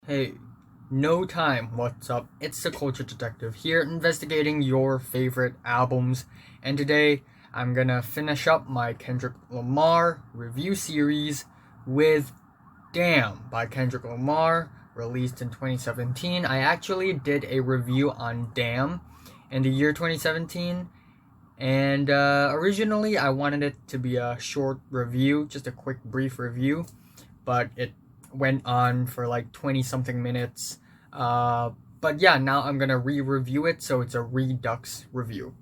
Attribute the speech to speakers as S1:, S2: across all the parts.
S1: Hey, no time, what's up? It's the Culture Detective here investigating your favorite albums, and today I'm gonna finish up my Kendrick Lamar review series with Damn by Kendrick Lamar, released in 2017. I actually did a review on Damn in the year 2017, and originally I wanted it to be a short review, just a quick, brief review, but it went on for like 20 something minutes. But yeah, now I'm gonna re-review it, so it's a Redux review.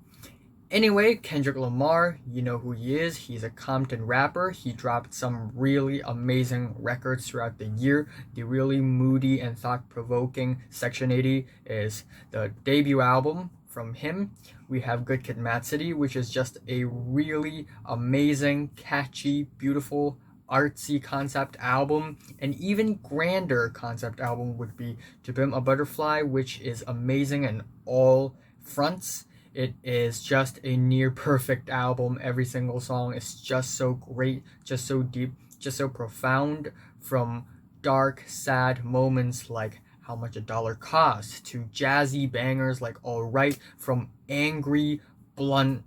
S1: Anyway, Kendrick Lamar, you know who he is. He's a Compton rapper. He dropped some really amazing records throughout the year. The really moody and thought-provoking Section 80 is the debut album from him. We have Good Kid, M.A.A.d City, which is just a really amazing, catchy, beautiful, artsy concept album. An even grander concept album would be To Pimp a Butterfly, which is amazing in all fronts. It is just a near perfect album. Every single song is just so great, just so deep, just so profound. From dark, sad moments like How Much a Dollar Costs to jazzy bangers like Alright, from angry, blunt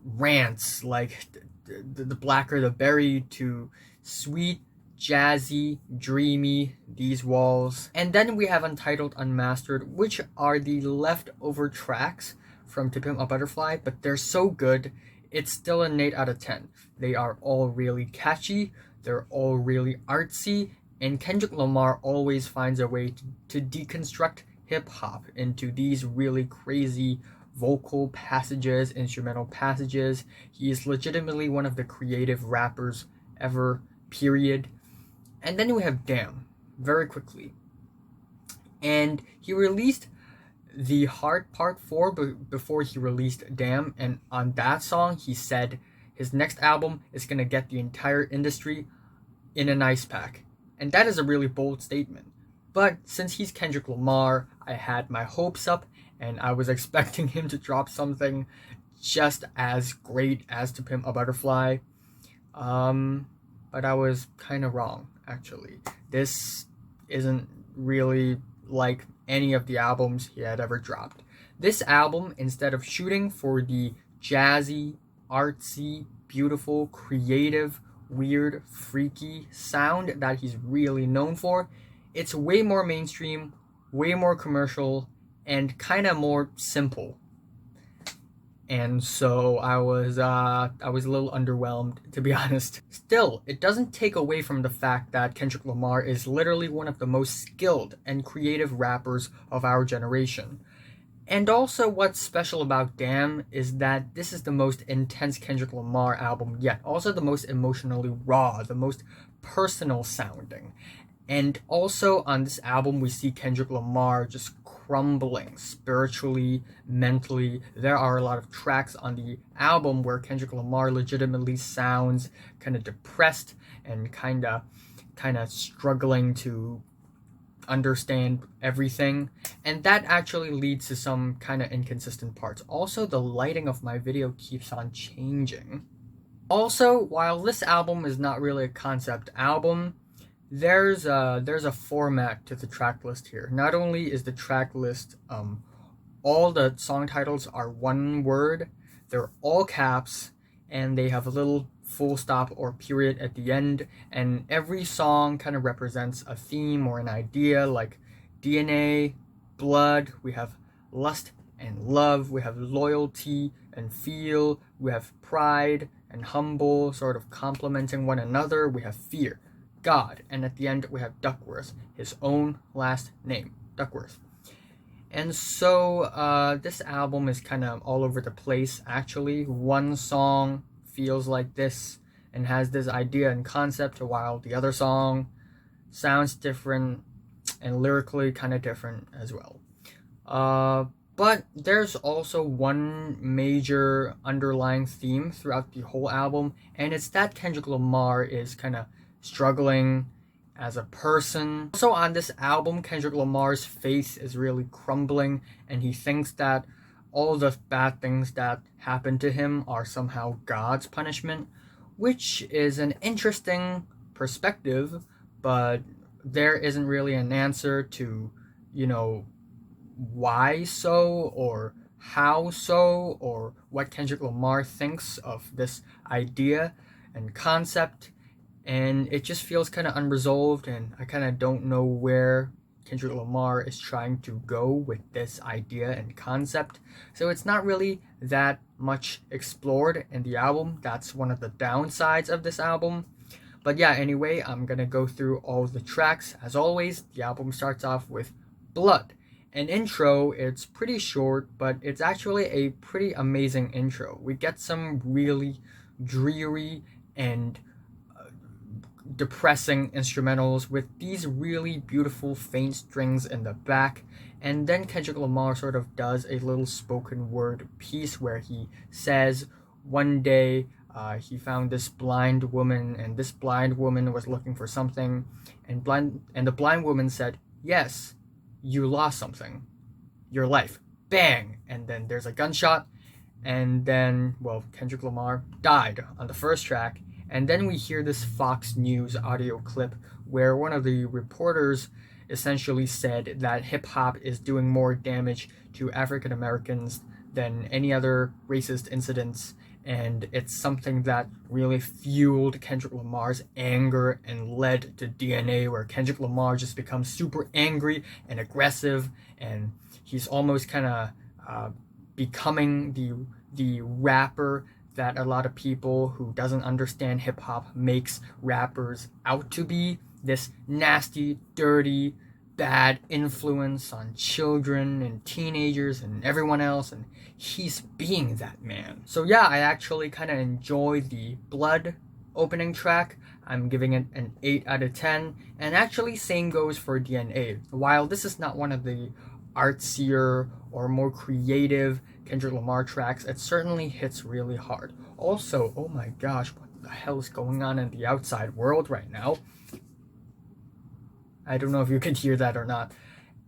S1: rants like the Blacker the Berry to sweet, jazzy, dreamy These Walls. And then we have Untitled, Unmastered, which are the leftover tracks from To Pimp a Butterfly, but they're so good, it's still an 8 out of 10. They are all really catchy, they're all really artsy, and Kendrick Lamar always finds a way to deconstruct hip-hop into these really crazy vocal passages, instrumental passages. He is legitimately one of the creative rappers ever, period. And then we have Damn, very quickly. And he released The Heart Part 4 before he released Damn, and on that song he said his next album is gonna get the entire industry in an ice pack. And that is a really bold statement. But since he's Kendrick Lamar, I had my hopes up, and I was expecting him to drop something just as great as To Pimp a Butterfly. But I was kind of wrong, actually. This isn't really like any of the albums he had ever dropped. This album, instead of shooting for the jazzy, artsy, beautiful, creative, weird, freaky sound that he's really known for, it's way more mainstream, way more commercial, and kind of more simple. And so I was a little underwhelmed, to be honest. Still, it doesn't take away from the fact that Kendrick Lamar is literally one of the most skilled and creative rappers of our generation. And also, what's special about Damn is that this is the most intense Kendrick Lamar album yet. Also the most emotionally raw, the most personal sounding. And also on this album, we see Kendrick Lamar just crumbling spiritually, mentally. There are a lot of tracks on the album where Kendrick Lamar legitimately sounds kind of depressed and kind of struggling to understand everything, and that actually leads to some kind of inconsistent parts. Also, the lighting of my video keeps on changing. Also, while this album is not really a concept album, there's a format to the track list here. Not only is the track list all the song titles are one word, they're all caps, and they have a little full stop or period at the end, and every song kind of represents a theme or an idea, like DNA, blood, we have lust and love, we have loyalty and feel, we have pride and humble, sort of complementing one another, we have fear, God, and at the end we have Duckworth, his own last name, Duckworth. And so this album is kind of all over the place, actually. One song feels like this and has this idea and concept, while the other song sounds different and lyrically kind of different as well. But there's also one major underlying theme throughout the whole album, and it's that Kendrick Lamar is kind of struggling as a person. Also on this album, Kendrick Lamar's faith is really crumbling, and he thinks that all the bad things that happen to him are somehow God's punishment, which is an interesting perspective, but there isn't really an answer to, you know, why so or how so or what Kendrick Lamar thinks of this idea and concept, and it just feels kind of unresolved, and I kind of don't know where Kendrick Lamar is trying to go with this idea and concept. So it's not really that much explored in the album. That's one of the downsides of this album. But yeah, anyway, I'm gonna go through all the tracks. As always, the album starts off with Blood. An intro, it's pretty short, but it's actually a pretty amazing intro. We get some really dreary and depressing instrumentals with these really beautiful faint strings in the back, and then Kendrick Lamar sort of does a little spoken word piece where he says one day he found this blind woman, and this blind woman was looking for something, and the blind woman said, "Yes, you lost something, your life." Bang! And then there's a gunshot, and then, well, Kendrick Lamar died on the first track. And then we hear this Fox News audio clip where one of the reporters essentially said that hip-hop is doing more damage to African Americans than any other racist incidents, and it's something that really fueled Kendrick Lamar's anger and led to DNA, where Kendrick Lamar just becomes super angry and aggressive, and he's almost kind of becoming the rapper that a lot of people who doesn't understand hip-hop makes rappers out to be. This nasty, dirty, bad influence on children and teenagers and everyone else, and he's being that man. So yeah, I actually kind of enjoy the Blood opening track. I'm giving it an 8 out of 10, and actually same goes for DNA. While this is not one of the artsier or more creative Kendrick Lamar tracks, it certainly hits really hard. Also, oh my gosh, what the hell is going on in the outside world right now? I don't know if you could hear that or not.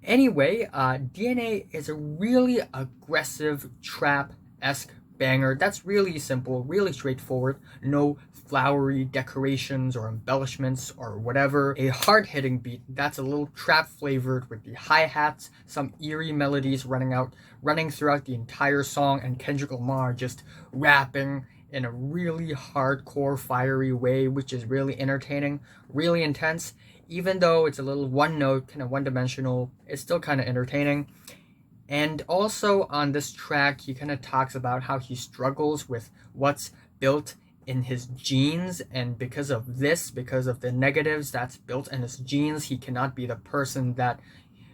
S1: Anyway, DNA is a really aggressive trap-esque banger that's really simple, really straightforward, no flowery decorations or embellishments or whatever. A hard-hitting beat that's a little trap flavored with the hi-hats, some eerie melodies running throughout the entire song, and Kendrick Lamar just rapping in a really hardcore, fiery way, which is really entertaining, really intense. Even though it's a little one note, kind of one-dimensional, it's still kind of entertaining. And also on this track, he kind of talks about how he struggles with what's built in his genes, and because of the negatives that's built in his genes, he cannot be the person that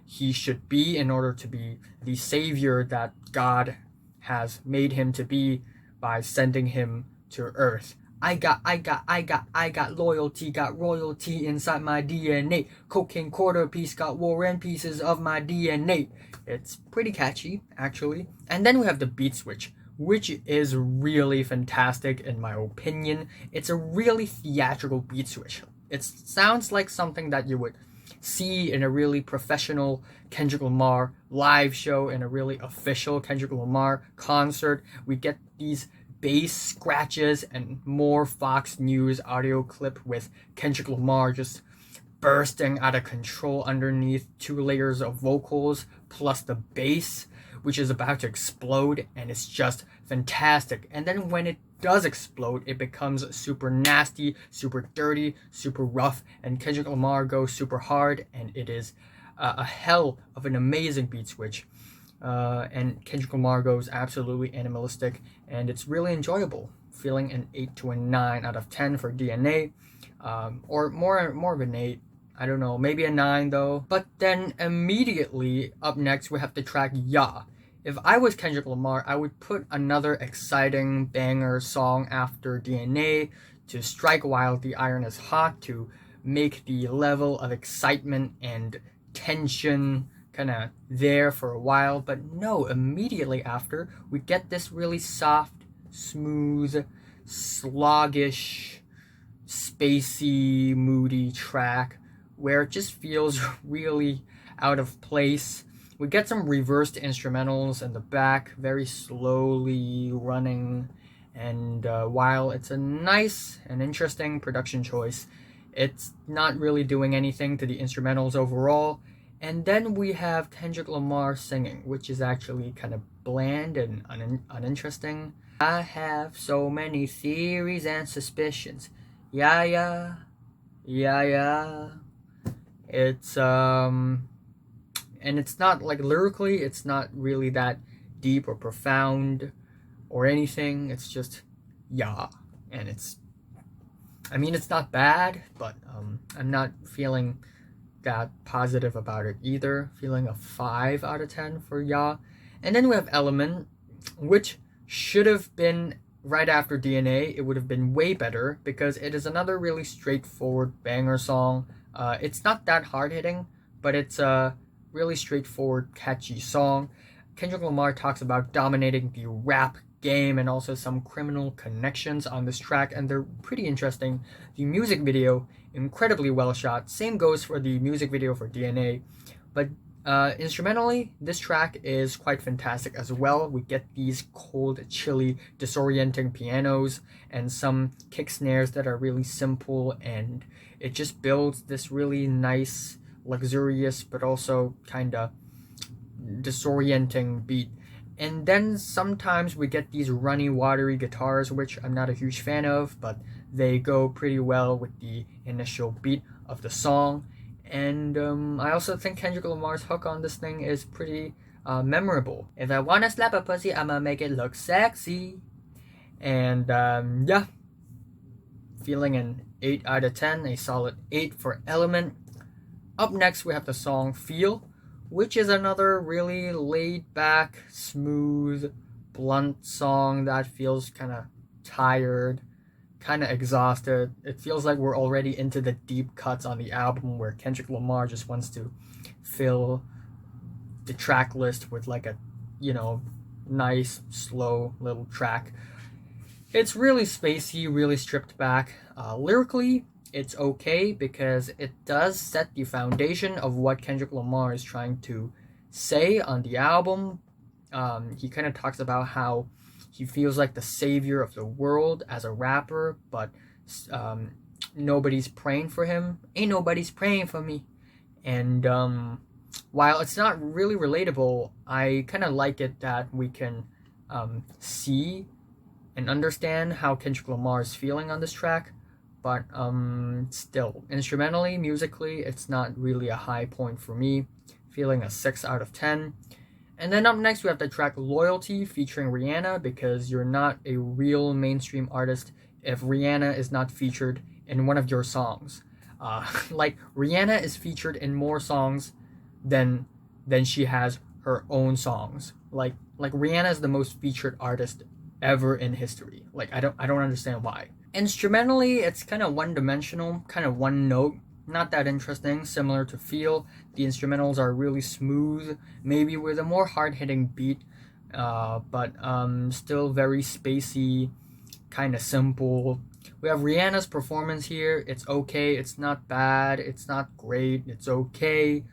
S1: he should be in order to be the savior that God has made him to be by sending him to Earth. I got loyalty, got royalty inside my DNA. Cocaine quarter piece, got war and pieces of my DNA. It's pretty catchy, actually. And then we have the beat switch, which is really fantastic in my opinion. It's a really theatrical beat switch. It sounds like something that you would see in a really professional Kendrick Lamar live show, in a really official Kendrick Lamar concert. We get these bass scratches and more Fox News audio clip with Kendrick Lamar just bursting out of control underneath 2 layers of vocals plus the bass, which is about to explode, and it's just fantastic. And then when it does explode, it becomes super nasty, super dirty, super rough, and Kendrick Lamar goes super hard, and it is a hell of an amazing beat switch. And Kendrick Lamar goes absolutely animalistic, and it's really enjoyable. Feeling an 8 to a 9 out of 10 for DNA, or more of an 8. I don't know, maybe a 9 though. But then immediately up next we have the track Ya. If I was Kendrick Lamar, I would put another exciting banger song after DNA to strike while the iron is hot, to make the level of excitement and tension kind of there for a while. But no, immediately after, we get this really soft, smooth, sluggish, spacey, moody track where it just feels really out of place. We get some reversed instrumentals in the back, very slowly running, and while it's a nice and interesting production choice, It's not really doing anything to the instrumentals overall. And then we have Kendrick Lamar singing, which is actually kind of bland and uninteresting. I have so many theories and suspicions. Yeah, yeah, yeah, yeah. It's and it's not like lyrically, it's not really that deep or profound or anything. It's just yeah, and it's not bad, but I'm not feeling that positive about it either. Feeling a 5 out of 10 for Ya. And then we have Element, which should have been right after DNA. It would have been way better because it is another really straightforward banger song. It's not that hard hitting, but it's a really straightforward, catchy song. Kendrick Lamar talks about dominating the rap game and also some criminal connections on this track, and they're pretty interesting. The music video, incredibly well shot. Same goes for the music video for DNA, but instrumentally, this track is quite fantastic as well. We get these cold, chilly, disorienting pianos and some kick snares that are really simple, and it just builds this really nice, luxurious, but also kind of disorienting beat. And then sometimes we get these runny, watery guitars, which I'm not a huge fan of, but they go pretty well with the initial beat of the song. And I also think Kendrick Lamar's hook on this thing is pretty memorable. If I wanna slap a pussy, I'ma make it look sexy. And yeah, feeling an 8 out of 10, a solid 8 for Element. Up next, we have the song Feel, which is another really laid back, smooth, blunt song that feels kind of tired, kind of exhausted. It feels like we're already into the deep cuts on the album where Kendrick Lamar just wants to fill the track list with like a, nice, slow little track. It's really spacey, really stripped back. Lyrically, it's okay because it does set the foundation of what Kendrick Lamar is trying to say on the album. He kind of talks about how he feels like the savior of the world as a rapper, but nobody's praying for him. Ain't nobody's praying for me. And while it's not really relatable, I kind of like it that we can see and understand how Kendrick Lamar is feeling on this track. But still, instrumentally, musically, it's not really a high point for me. Feeling a 6 out of 10. And then up next, we have the track Loyalty featuring Rihanna, because you're not a real mainstream artist if Rihanna is not featured in one of your songs. Like, Rihanna is featured in more songs than she has her own songs. Like Rihanna is the most featured artist ever in history. Like, I don't understand why. Instrumentally, it's kind of one-dimensional, kind of one note, not that interesting, similar to Feel. The instrumentals are really smooth, maybe with a more hard-hitting beat, but still very spacey, kind of simple. We have Rihanna's performance here. It's okay, it's not bad, it's not great, it's okay.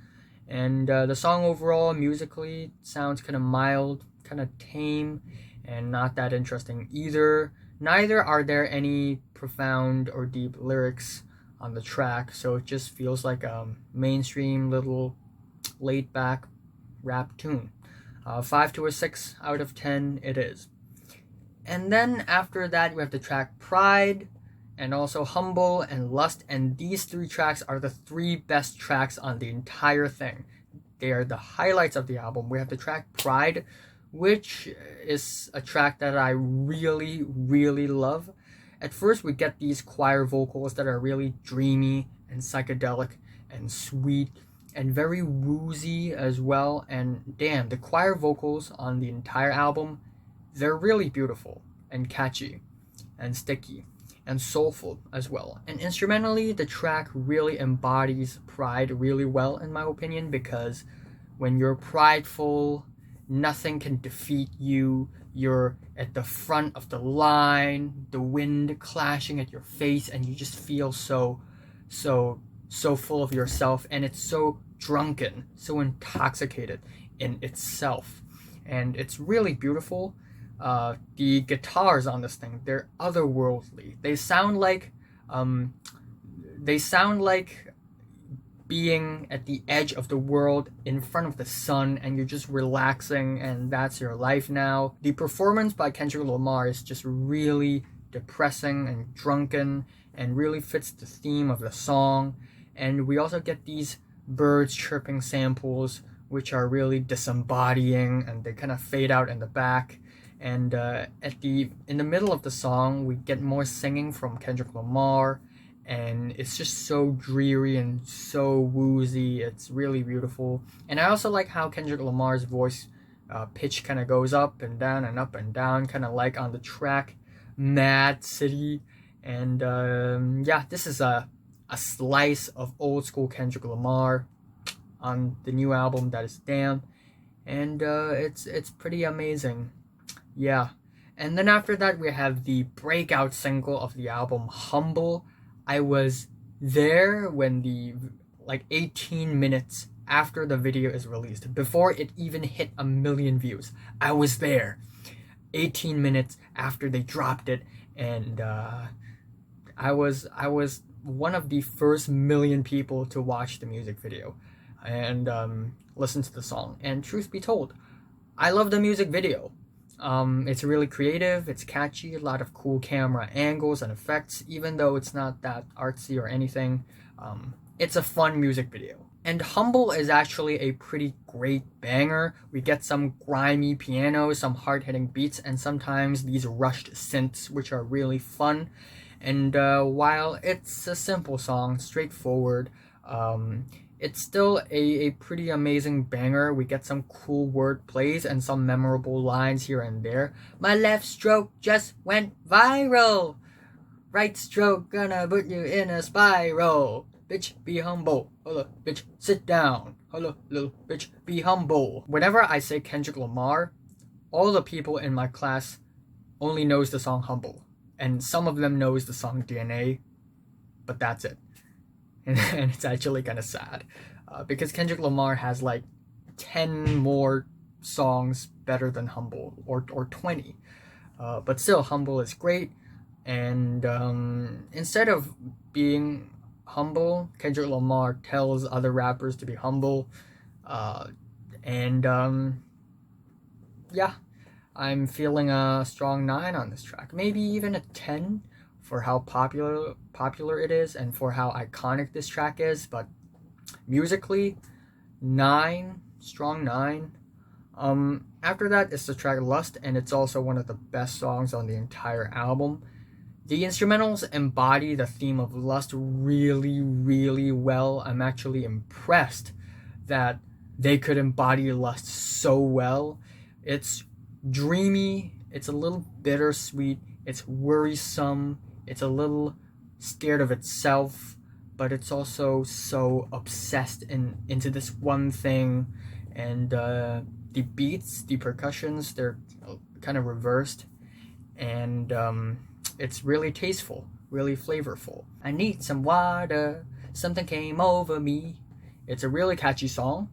S1: And the song overall, musically, sounds kind of mild, kind of tame, and not that interesting either. Neither are there any profound or deep lyrics on the track, so it just feels like a mainstream little laid-back rap tune. 5 to a 6 out of 10 it is. And then after that, we have the track Pride, and also Humble and Lust, and these 3 tracks are the 3 best tracks on the entire thing. They are the highlights of the album. We have the track Pride, which is a track that I really, really love. At first, we get these choir vocals that are really dreamy and psychedelic and sweet and very woozy as well. And damn, the choir vocals on the entire album, they're really beautiful and catchy and sticky and soulful as well. And instrumentally, the track really embodies pride really well, in my opinion, because when you're prideful, nothing can defeat you. You're at the front of the line, the wind clashing at your face, and you just feel so full of yourself, and it's so drunken, so intoxicated in itself. And it's really beautiful. The guitars on this thing, they're otherworldly. They sound like they sound like being at the edge of the world in front of the sun, and you're just relaxing, and that's your life now. The performance by Kendrick Lamar is just really depressing and drunken and really fits the theme of the song. And we also get these birds chirping samples, which are really disembodying, and they kind of fade out in the back. And in the middle of the song, we get more singing from Kendrick Lamar, and it's just so dreary and so woozy. It's really beautiful. And I also like how Kendrick Lamar's voice pitch kind of goes up and down and up and down, kind of like on the track Mad City. And yeah, this is a slice of old school Kendrick Lamar on the new album that is Damn, and it's pretty amazing. Yeah. And then after that, we have the breakout single of the album, Humble. I was there when the 18 minutes after the video is released, before it even hit 1 million views. I was there 18 minutes after they dropped it, and I was one of the first 1 million people to watch the music video and listen to the song. And truth be told, I love the music video. It's really creative, it's catchy, a lot of cool camera angles and effects, even though it's not that artsy or anything. It's a fun music video. And Humble is actually a pretty great banger. We get some grimy piano, some hard-hitting beats, and sometimes these rushed synths, which are really fun. And while it's a simple song, straightforward, it's still a pretty amazing banger. We get some cool word plays and some memorable lines here and there. My left stroke just went viral. Right stroke gonna put you in a spiral. Bitch, be humble. Hello, bitch, sit down. Hello, little bitch, be humble. Whenever I say Kendrick Lamar, all the people in my class only knows the song Humble. And some of them knows the song DNA, but that's it. And it's actually kind of sad, because Kendrick Lamar has 10 more songs better than Humble, or 20. But still, Humble is great. And instead of being humble, Kendrick Lamar tells other rappers to be humble. Yeah, I'm feeling a strong 9 on this track. Maybe even a 10 for how popular it is and for how iconic this track is. But musically, 9, strong 9. After that is the track Lust, and it's also one of the best songs on the entire album. The instrumentals embody the theme of lust really, really well. I'm actually impressed that they could embody lust so well. It's dreamy, it's a little bittersweet, it's worrisome, it's a little scared of itself, but it's also so obsessed into this one thing. And the beats, the percussions, they're kind of reversed, and it's really tasteful, really flavorful. I need some water, something came over me. It's a really catchy song,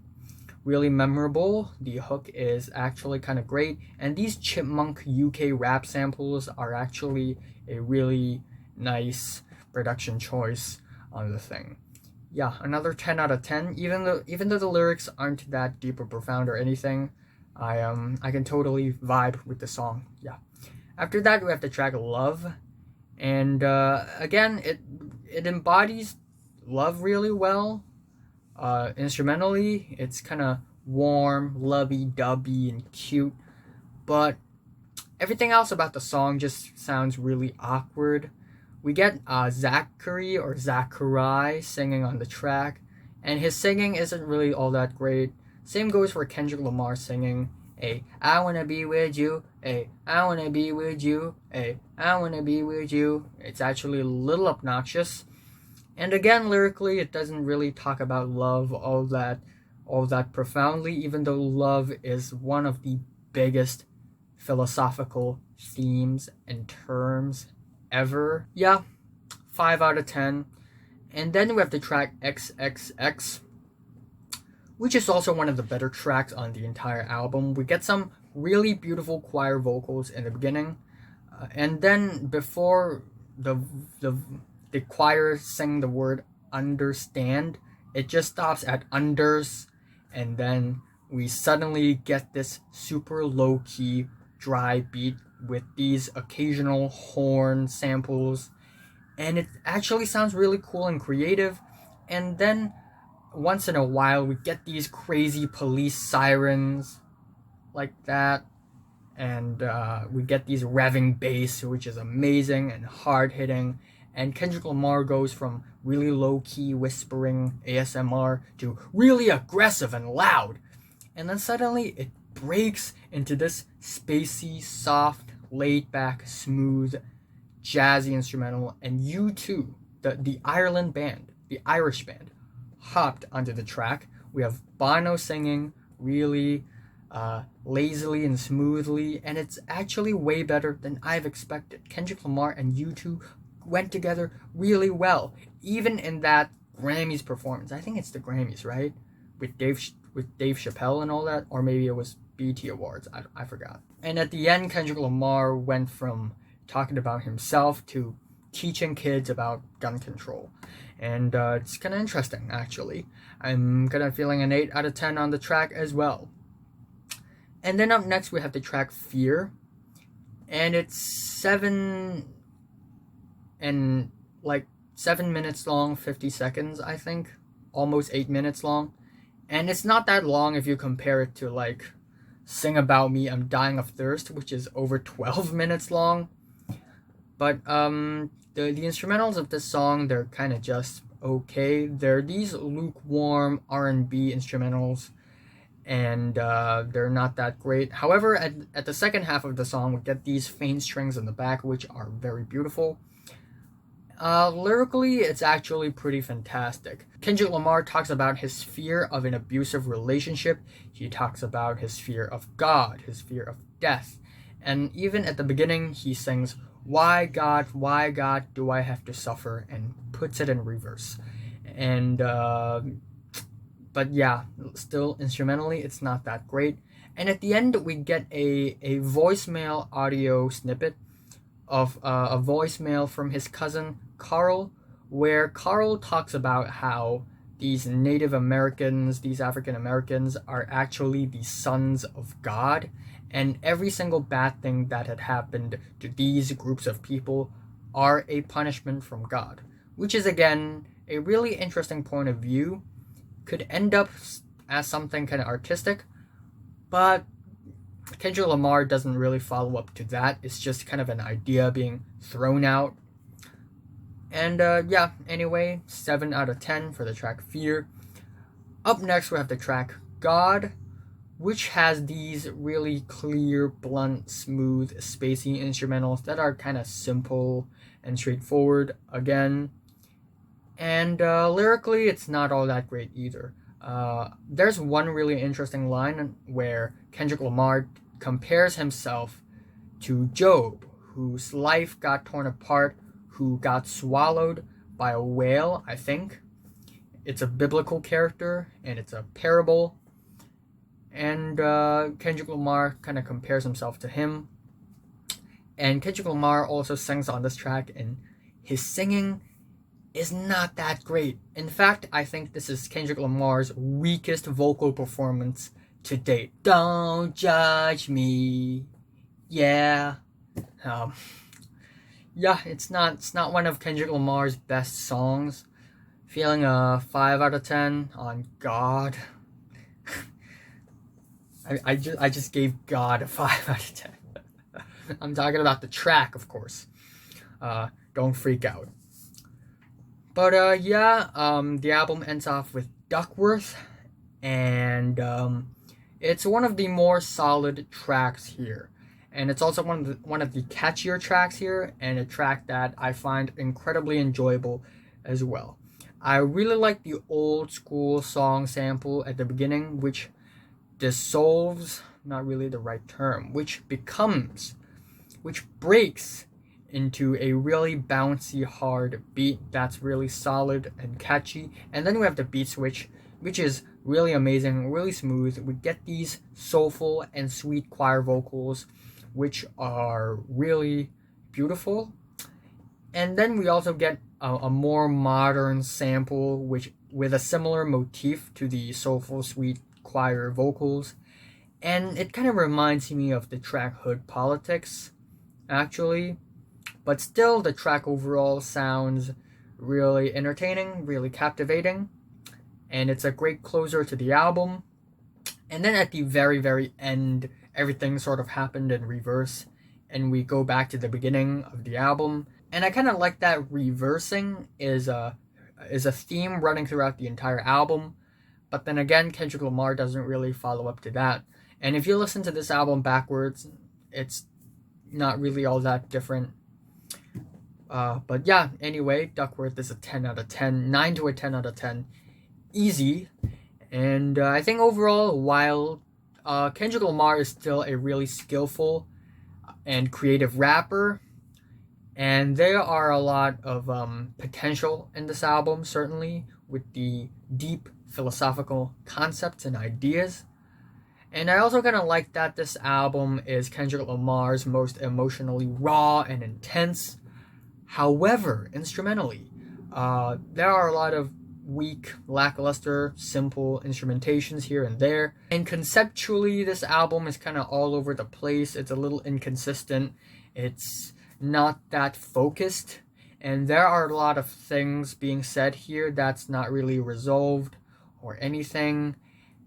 S1: really memorable. The hook is actually kind of great, and these chipmunk UK rap samples are actually a really nice production choice on the thing. Yeah, another 10 out of 10. Even though the lyrics aren't that deep or profound or anything, I can totally vibe with the song. Yeah. After that, we have the track Love, and again, it embodies love really well. Instrumentally, it's kind of warm, lovey-dovey, and cute, but everything else about the song just sounds really awkward. We get Zachary or Zachary singing on the track, and his singing isn't really all that great. Same goes for Kendrick Lamar singing, "Ay, I wanna be with you, ay, I wanna be with you, ay, I wanna be with you." It's actually a little obnoxious. And again, lyrically, it doesn't really talk about love all that profoundly, even though love is one of the biggest philosophical themes and terms ever. Yeah, 5 out of 10. And then we have the track XXX, which is also one of the better tracks on the entire album. We get some really beautiful choir vocals in the beginning, and then before the the choir sing the word understand, it just stops at unders, and then we suddenly get this super low-key dry beat with these occasional horn samples, and it actually sounds really cool and creative. And then once in a while we get these crazy police sirens like that, and we get these revving bass, which is amazing and hard hitting. And Kendrick Lamar goes from really low key whispering ASMR to really aggressive and loud, and then suddenly it breaks into this spacey, soft, laid back, smooth, jazzy instrumental. And U2, the Ireland band, the Irish band, hopped onto the track. We have Bono singing really lazily and smoothly, and it's actually way better than I've expected. Kendrick Lamar and U2 went together really well, even in that Grammys performance. I think it's the Grammys, right? With Dave Chappelle and all that, or maybe it was BET Awards. I forgot. And at the end, Kendrick Lamar went from talking about himself to teaching kids about gun control. And it's kind of interesting, actually. I'm kind of feeling an 8 out of 10 on the track as well. And then up next, we have the track Fear. And it's 7 minutes long, 50 seconds, I think. Almost 8 minutes long. And it's not that long if you compare it to, like, Sing About Me, I'm Dying of Thirst, which is over 12 minutes long. But the instrumentals of this song, they're kind of just okay. They're these lukewarm R&B instrumentals, and they're not that great. However, at the second half of the song, we get these faint strings in the back, which are very beautiful. Lyrically, it's actually pretty fantastic. Kendrick Lamar talks about his fear of an abusive relationship. He talks about his fear of God, his fear of death. And even at the beginning, he sings, why God, do I have to suffer? And puts it in reverse. And, but yeah, still instrumentally, it's not that great. And at the end, we get a voicemail audio snippet of a voicemail from his cousin Carl, where Carl talks about how these Native Americans, these African Americans, are actually the sons of God, and every single bad thing that had happened to these groups of people are a punishment from God, which is again a really interesting point of view. Could end up as something kind of artistic, but Kendrick Lamar doesn't really follow up to that. It's just kind of an idea being thrown out. And yeah, anyway, 7 out of 10 for the track Fear. Up next, we have the track God, which has these really clear, blunt, smooth, spacey instrumentals that are kind of simple and straightforward again. And lyrically, it's not all that great either. There's one really interesting line where Kendrick Lamar compares himself to Job, whose life got torn apart, who got swallowed by a whale, I think. It's a biblical character, and it's a parable. And Kendrick Lamar kind of compares himself to him. And Kendrick Lamar also sings on this track, and his singing is not that great. In fact, I think this is Kendrick Lamar's weakest vocal performance to date. Don't judge me. Yeah. Yeah, it's not one of Kendrick Lamar's best songs. Feeling a 5 out of 10 on God. I just gave God a 5 out of 10. I'm talking about the track, of course. Don't freak out. But yeah, the album ends off with Duckworth, and it's one of the more solid tracks here, and it's also one of the catchier tracks here, and a track that I find incredibly enjoyable as well. I really like the old school song sample at the beginning, which dissolves, not really the right term, which breaks into a really bouncy, hard beat that's really solid and catchy. And then we have the beat switch, which is really amazing, really smooth. We get these soulful and sweet choir vocals, which are really beautiful. And then we also get a more modern sample which with a similar motif to the soulful sweet choir vocals, and it kind of reminds me of the track Hood Politics actually, but still the track overall sounds really entertaining, really captivating, and it's a great closer to the album. And then at the very end, everything sort of happened in reverse, and we go back to the beginning of the album. And I kind of like that reversing is a theme running throughout the entire album. But then again, Kendrick Lamar doesn't really follow up to that. And if you listen to this album backwards, it's not really all that different. But yeah, anyway, Duckworth is a 10 out of 10, 9 to a 10 out of 10. Easy. And I think overall, while Kendrick Lamar is still a really skillful and creative rapper, and there are a lot of potential in this album, certainly, with the deep philosophical concepts and ideas. And I also kind of like that this album is Kendrick Lamar's most emotionally raw and intense. However, instrumentally, there are a lot of weak, lackluster, simple instrumentations here and there. And conceptually, this album is kind of all over the place. It's a little inconsistent. It's not that focused. And there are a lot of things being said here that's not really resolved or anything.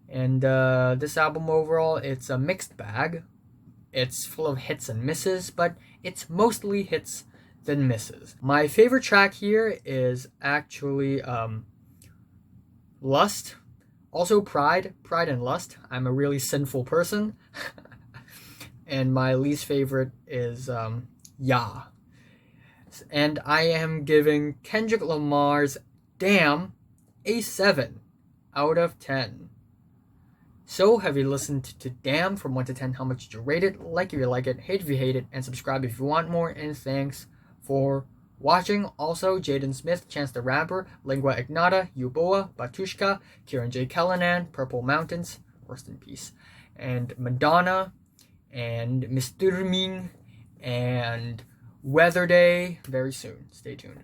S1: And this album overall, it's a mixed bag. It's full of hits and misses, but it's mostly hits than misses. My favorite track here is actually Lust. Also Pride and Lust. I'm a really sinful person. And my least favorite is Yeah. And I am giving Kendrick Lamar's Damn a 7 out of 10. So, have you listened to Damn from 1 to 10? How much did you rate it? Like if you like it, hate if you hate it, and subscribe if you want more. And thanks for watching. Also, Jaden Smith, Chance the Rapper, Lingua Ignata, Euboa, Batushka, Kieran J. Callanan, Purple Mountains, rest in peace, and Madonna, and Mr. Ming, and Weather Day very soon. Stay tuned.